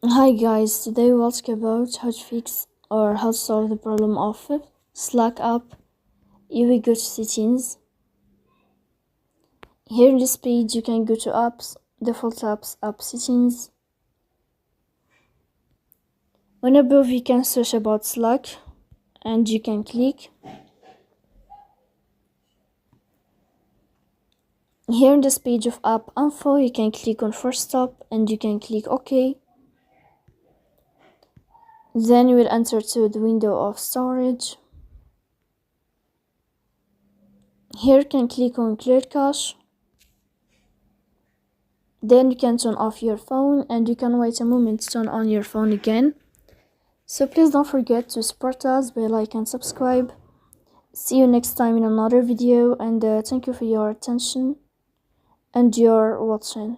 Hi guys, today we'll talk about how to fix or how to solve the problem of Slack app. If we go to settings, here in this page you can go to apps, default apps, app settings. On above you can search about Slack and you can click. Here in this page of app info you can click on first stop and you can click OK. Then you will enter to the window of storage. Here you can click on clear cache. Then you can turn off your phone and you can wait a moment to turn on your phone again. So please don't forget to support us by like and subscribe. See you next time in another video, and thank you for your attention and your watching.